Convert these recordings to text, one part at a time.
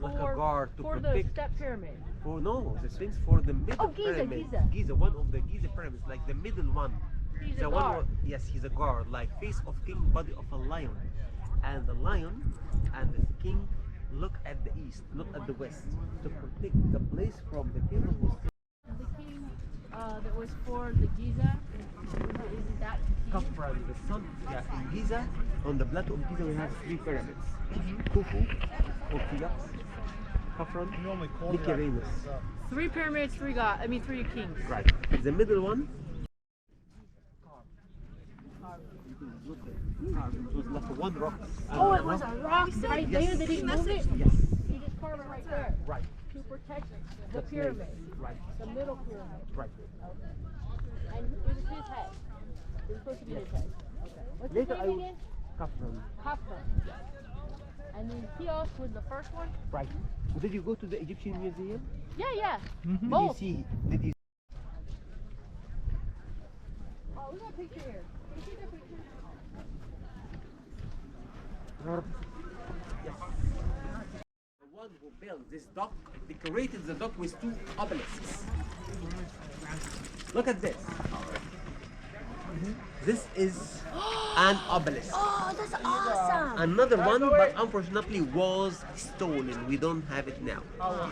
like a guard to for protect. the step pyramid. For no, the Sphinx for the middle pyramid. Giza. One of the Giza pyramids, like the middle one. He's the a one guard. Yes, he's a guard, like face of king, body of a lion. And the lion and the king look at the east, look at the west, to protect the place from the people who The king that was for the Giza, is that Khafra, the sun. Yeah, in Giza, on the plateau of Giza, we have 3 pyramids: Khufu, Cheops, Khafra, Nicarenus. 3 pyramids, 3 kings. Right. The middle one. It was like one rock. Oh, it was a rock right there. They didn't move it. Yes. You just carved it right there. Right. To protect the pyramid. Right. The middle pyramid. Right. Okay. And it was his head. It was supposed to be his head. Okay. What's his Later name again? Khafra. Khafra. And then Cheops was the first one? Right. Did you go to the Egyptian museum? Yeah. Both. Did you Oh, we got a picture here. Can you see that picture? Yes. The one who built this dock decorated the dock with 2 obelisks. Look at this. This is an obelisk. Oh, that's awesome. Another one, but unfortunately was stolen. We don't have it now.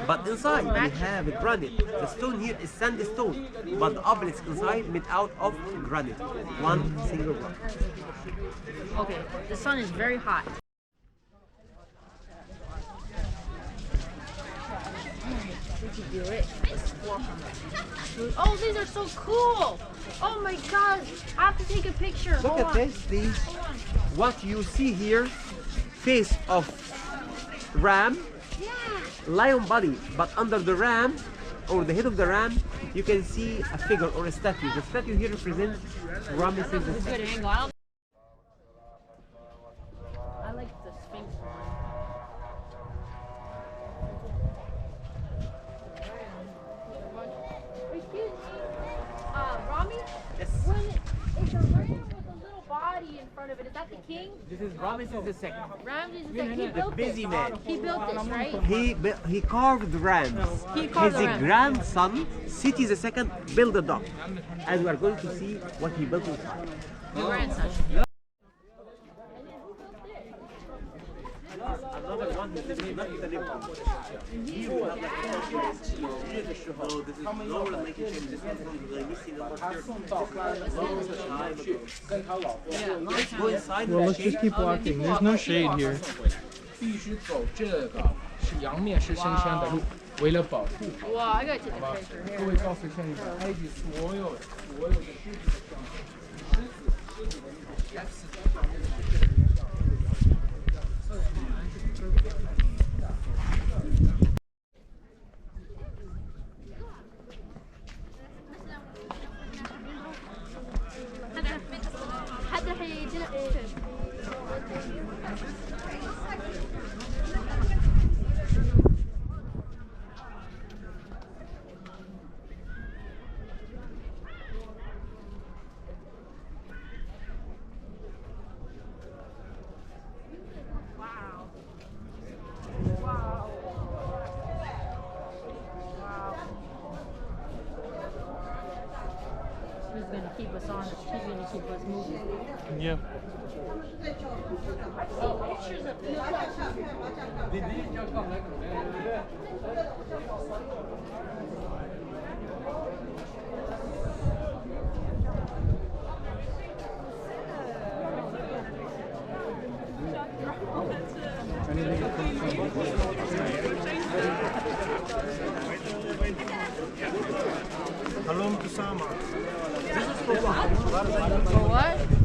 But inside we have granite. The stone here is sandstone, but the obelisk inside made out of granite. One single rock. Okay, the sun is very hot. We can do it. Oh, these are so cool. Oh my god, I have to take a picture. Look at this. What you see here, face of ram, lion body, but under the ram, or the head of the ram, you can see a figure or a statue. The statue here represents Ramesses II. Good angle. I like the Sphinx one. Excuse me, Rami? Yes. When it's a ram with a little body in front of it, is that the king? This is Ramesses II. Ramses II. He built busy this. man. He built this, right? He carved rams. He carved His the rams. grandson, Seti II, built the dock. And we are going to see what he built inside. The grandson. Another one is not the name. No, this is no relationship. This is from the missing Go inside. Well, let's just keep walking. There's no shade here. 必须走这个是阳面是深山的路，为了保护， Wow, I gotta take 好吧 a picture？ 各位告诉一下你们埃及所有的狮子的象征，狮子的那种 حدا حيدلق He's gonna keep us on. He's gonna keep us moving. Yep. Oh, pictures of this. Halom to Sama. For what?